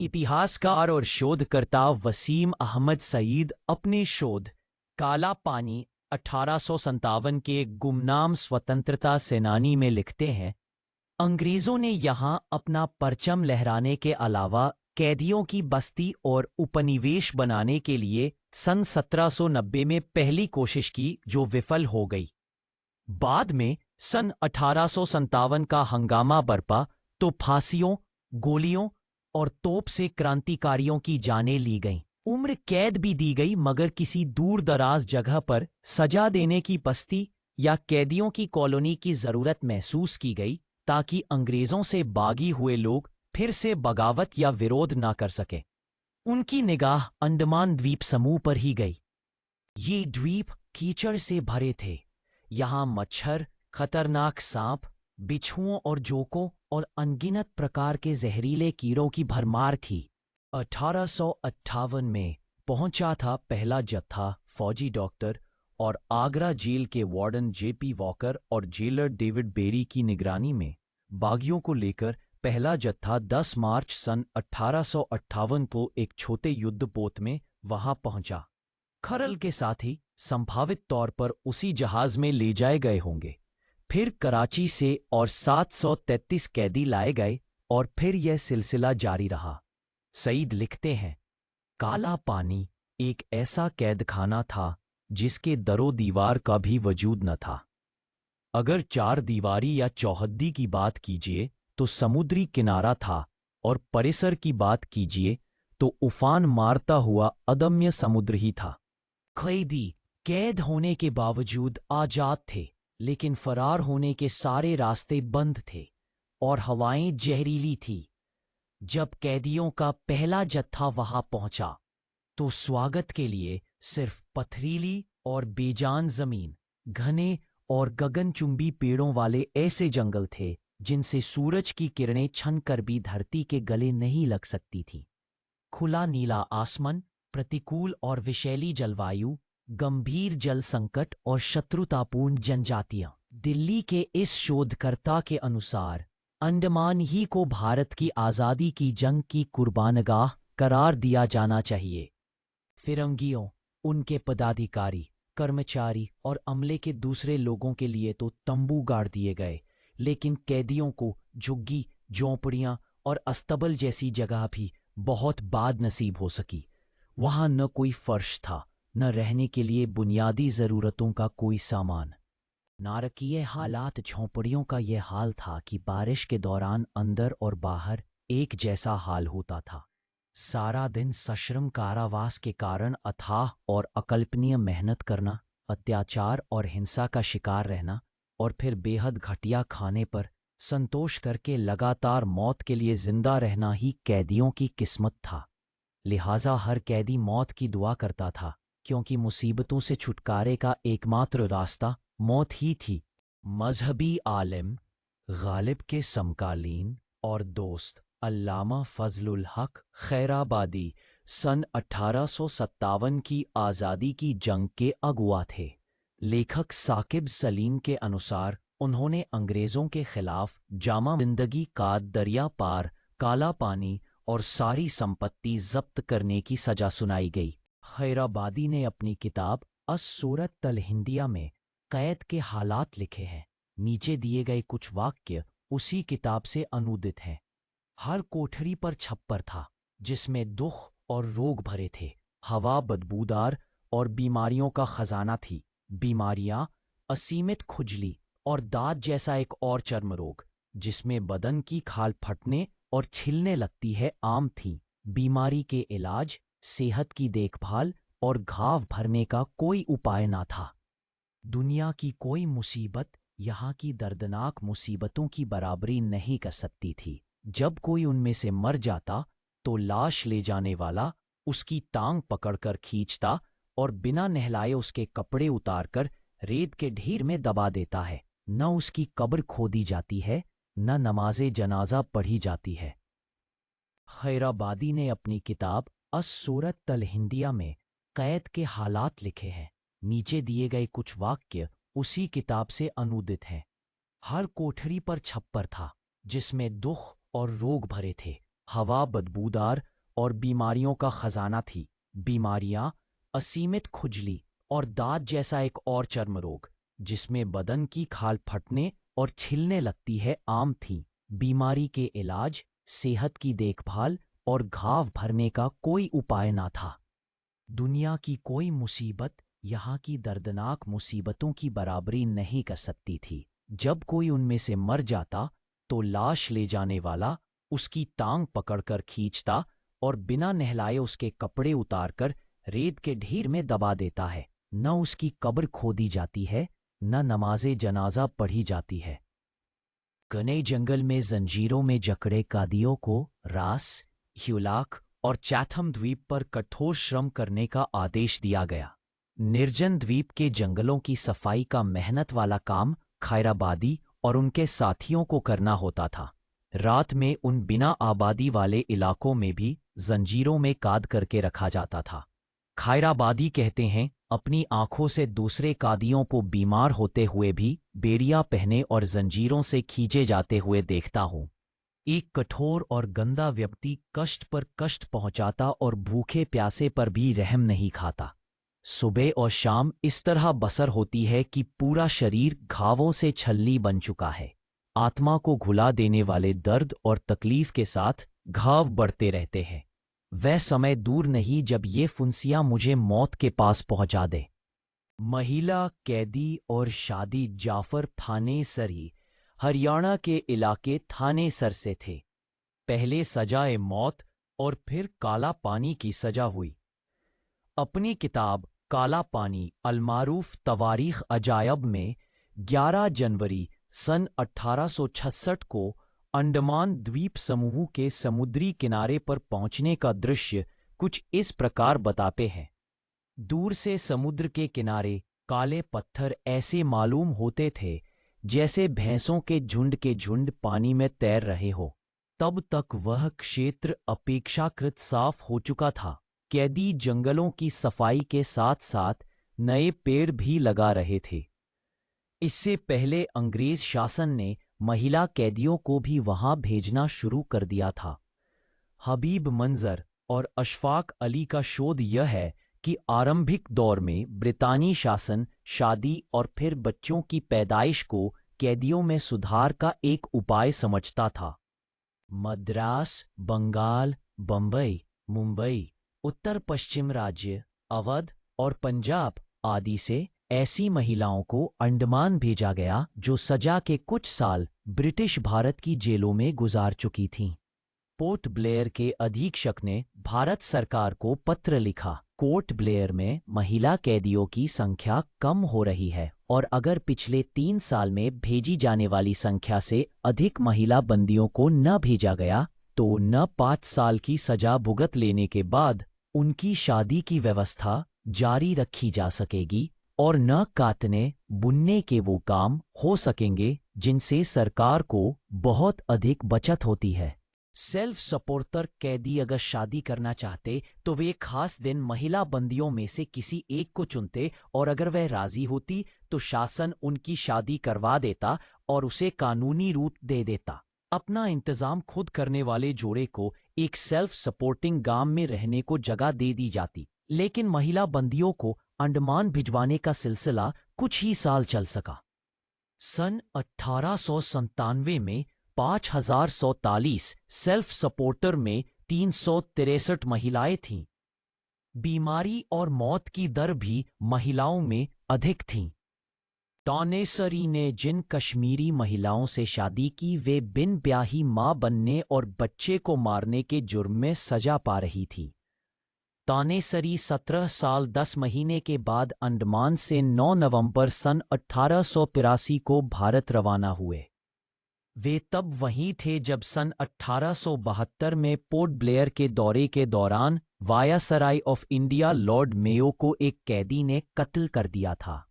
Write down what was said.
इतिहासकार और शोधकर्ता वसीम अहमद सईद अपने शोध काला पानी 1857 के गुमनाम स्वतंत्रता सेनानी में लिखते हैं, अंग्रेजों ने यहाँ अपना परचम लहराने के अलावा कैदियों की बस्ती और उपनिवेश बनाने के लिए सन 1790 में पहली कोशिश की जो विफल हो गई। बाद में सन 1857 का हंगामा बरपा तो फांसियों, गोलियों और तोप से क्रांतिकारियों की जानें ली गईं। उम्र कैद भी दी गई, मगर किसी दूर दराज जगह पर सजा देने की बस्ती या कैदियों की कॉलोनी की जरूरत महसूस की गई ताकि अंग्रेजों से बागी हुए लोग फिर से बगावत या विरोध ना कर सके। उनकी निगाह अंडमान द्वीप समूह पर ही गई। ये द्वीप कीचड़ से भरे थे। यहाँ मच्छर, खतरनाक सांप, बिच्छुओं और जोकों और अनगिनत प्रकार के जहरीले कीड़ों की भरमार थी। 1858 में पहुंचा था पहला जत्था फौजी डॉक्टर और आगरा जेल के वार्डन जेपी वॉकर और जेलर डेविड बेरी की निगरानी में बागियों को लेकर पहला जत्था 10 मार्च सन 1858 को एक छोटे युद्धपोत में वहां पहुंचा। खरल के साथ ही संभावित तौर पर उसी जहाज में ले जाए गए होंगे। फिर कराची से और 733 कैदी लाए गए और फिर यह सिलसिला जारी रहा। सईद लिखते हैं, काला पानी एक ऐसा कैदखाना था जिसके दरो दीवार का भी वजूद न था। अगर चार दीवारी या चौहद्दी की बात कीजिए तो समुद्री किनारा था, और परिसर की बात कीजिए तो उफान मारता हुआ अदम्य समुद्र ही था। कैदी कैद होने के बावजूद आजाद थे, लेकिन फरार होने के सारे रास्ते बंद थे और हवाएं जहरीली थी। जब कैदियों का पहला जत्था वहां पहुंचा तो स्वागत के लिए सिर्फ पथरीली और बेजान जमीन, घने और गगनचुंबी पेड़ों वाले ऐसे जंगल थे जिनसे सूरज की किरणें छनकर भी धरती के गले नहीं लग सकती थीं। खुला नीला आसमान, प्रतिकूल और विषैली जलवायु, गंभीर जल संकट और शत्रुतापूर्ण जनजातियां। दिल्ली के इस शोधकर्ता के अनुसार अंडमान ही को भारत की आज़ादी की जंग की कुर्बानगाह करार दिया जाना चाहिए। फिरंगियों, उनके पदाधिकारी, कर्मचारी और अमले के दूसरे लोगों के लिए तो तंबू गाड़ दिए गए, लेकिन कैदियों को झुग्गी, झोंपड़ियां और अस्तबल जैसी जगह भी बहुत बाद नसीब हो सकी। वहां न कोई फर्श था, न रहने के लिए बुनियादी जरूरतों का कोई सामान। नारकीय हालात झोंपड़ियों का यह हाल था कि बारिश के दौरान अंदर और बाहर एक जैसा हाल होता था। सारा दिन सश्रम कारावास के कारण अथाह और अकल्पनीय मेहनत करना, अत्याचार और हिंसा का शिकार रहना और फिर बेहद घटिया खाने पर संतोष करके लगातार मौत के लिए जिंदा रहना ही कैदियों की किस्मत था। लिहाजा हर कैदी मौत की दुआ करता था, क्योंकि मुसीबतों से छुटकारे का एकमात्र रास्ता मौत ही थी। मजहबी आलिम, गालिब के समकालीन और दोस्त अल्लामा फजलुल हक खैराबादी सन 1857 की आज़ादी की जंग के अगुआ थे। लेखक साकिब सलीम के अनुसार उन्होंने अंग्रेज़ों के खिलाफ जामा जिंदगी का दरिया पार, काला पानी और सारी संपत्ति जब्त करने की सजा सुनाई गई। खैराबादी ने अपनी किताब अस-सूरत तल हिंदिया में कैद के हालात लिखे हैं। नीचे दिए गए कुछ वाक्य उसी किताब से अनुदित हैं। हर कोठरी पर छप्पर था जिसमें दुख और रोग भरे थे। हवा बदबूदार और बीमारियों का खजाना थी। बीमारियां असीमित खुजली और दाद जैसा एक और चर्म रोग जिसमें बदन की खाल फटने और छिलने लगती है आम थी। बीमारी के इलाज, सेहत की देखभाल और घाव भरने का कोई उपाय ना था। दुनिया की कोई मुसीबत यहाँ की दर्दनाक मुसीबतों की बराबरी नहीं कर सकती थी। जब कोई उनमें से मर जाता तो लाश ले जाने वाला उसकी टांग पकड़कर खींचता और बिना नहलाए उसके कपड़े उतारकर रेत के ढेर में दबा देता है। न उसकी कब्र खोदी जाती है, न नमाज़े जनाजा पढ़ी जाती है। खैराबादी ने अपनी किताब अस-सूरत तल हिंदिया में कैद के हालात लिखे हैं। नीचे दिए गए कुछ वाक्य उसी किताब से अनुदित हैं। हर कोठरी पर छप्पर था जिसमें दुख और रोग भरे थे। हवा बदबूदार और बीमारियों का खजाना थी। बीमारियां असीमित खुजली और दाद जैसा एक और चर्म रोग जिसमें बदन की खाल फटने और छिलने लगती है आम थी। बीमारी के इलाज, सेहत की देखभाल और घाव भरने का कोई उपाय ना था। दुनिया की कोई मुसीबत यहाँ की दर्दनाक मुसीबतों की बराबरी नहीं कर सकती थी। जब कोई उनमें से मर जाता तो लाश ले जाने वाला उसकी टांग पकड़कर खींचता और बिना नहलाए उसके कपड़े उतारकर रेत के ढेर में दबा देता है। न उसकी कब्र खोदी जाती है, न नमाज़े जनाजा पढ़ी जाती है। घने जंगल में जंजीरों में जकड़े कादियों को रास, ह्यूलाक और चैथम द्वीप पर कठोर श्रम करने का आदेश दिया गया। निर्जन द्वीप के जंगलों की सफाई का मेहनत वाला काम खैराबादी और उनके साथियों को करना होता था। रात में उन बिना आबादी वाले इलाकों में भी जंजीरों में काद करके रखा जाता था। खैराबादी कहते हैं, अपनी आंखों से दूसरे कादियों को बीमार होते हुए भी बेड़ियां पहने और जंजीरों से खींचे जाते हुए देखता हूं। एक कठोर और गंदा व्यक्ति कष्ट पर कष्ट पहुंचाता और भूखे प्यासे पर भी रहम नहीं खाता। सुबह और शाम इस तरह बसर होती है कि पूरा शरीर घावों से छलनी बन चुका है। आत्मा को घुला देने वाले दर्द और तकलीफ के साथ घाव बढ़ते रहते हैं। वह समय दूर नहीं जब ये फुंसियां मुझे मौत के पास पहुंचा दे। महिला कैदी और शादी जाफर थानेसरी हरियाणा के इलाके थानेसर से थे। पहले सजाए मौत और फिर काला पानी की सजा हुई। अपनी किताब काला पानी अलमारूफ तवारीख अजायब में 11 जनवरी सन 1866 को अंडमान द्वीप समूह के समुद्री किनारे पर पहुंचने का दृश्य कुछ इस प्रकार बताते हैं। दूर से समुद्र के किनारे काले पत्थर ऐसे मालूम होते थे जैसे भैंसों के झुंड पानी में तैर रहे हो। तब तक वह क्षेत्र अपेक्षाकृत साफ हो चुका था। कैदी जंगलों की सफाई के साथ साथ नए पेड़ भी लगा रहे थे। इससे पहले अंग्रेज शासन ने महिला कैदियों को भी वहां भेजना शुरू कर दिया था। हबीब मंजर और अशफाक अली का शोध यह है कि आरंभिक दौर में ब्रितानी शासन शादी और फिर बच्चों की पैदाइश को कैदियों में सुधार का एक उपाय समझता था। मद्रास, बंगाल, बंबई, मुंबई, उत्तर पश्चिम राज्य, अवध और पंजाब आदि से ऐसी महिलाओं को अंडमान भेजा गया जो सजा के कुछ साल ब्रिटिश भारत की जेलों में गुजार चुकी थीं। पोर्ट ब्लेयर के अधीक्षक ने भारत सरकार को पत्र लिखा। पोर्ट ब्लेयर में महिला कैदियों की संख्या कम हो रही है और अगर पिछले 3 साल में भेजी जाने वाली संख्या से अधिक महिला बंदियों को न भेजा गया तो न 5 साल की सजा भुगत लेने के बाद उनकी शादी की व्यवस्था जारी रखी जा सकेगी और न काटने बुनने के वो काम हो सकेंगे जिनसे सरकार को बहुत अधिक बचत होती है। सेल्फ सपोर्टर कैदी अगर शादी करना चाहते तो वे एक खास दिन महिला बंदियों में से किसी एक को चुनते और अगर वह राजी होती तो शासन उनकी शादी करवा देता और उसे कानूनी रूप दे देता। अपना इंतजाम खुद करने वाले जोड़े को एक सेल्फ सपोर्टिंग गांव में रहने को जगह दे दी जाती, लेकिन महिला बंदियों को अंडमान भिजवाने का सिलसिला कुछ ही साल चल सका। सन 1897 में 5047 सेल्फ सपोर्टर में 363 महिलाएं थीं। बीमारी और मौत की दर भी महिलाओं में अधिक थी। टॉनेसरी ने जिन कश्मीरी महिलाओं से शादी की वे बिन ब्याही मां बनने और बच्चे को मारने के जुर्म में सजा पा रही थी। तानेसरी 17 साल 10 महीने के बाद अंडमान से 9 नवंबर सन 1883 को भारत रवाना हुए। वे तब वहीं थे जब सन 1872 में पोर्ट ब्लेयर के दौरे के दौरान viceroy of India Lord Mayo को एक कैदी ने कत्ल कर दिया था।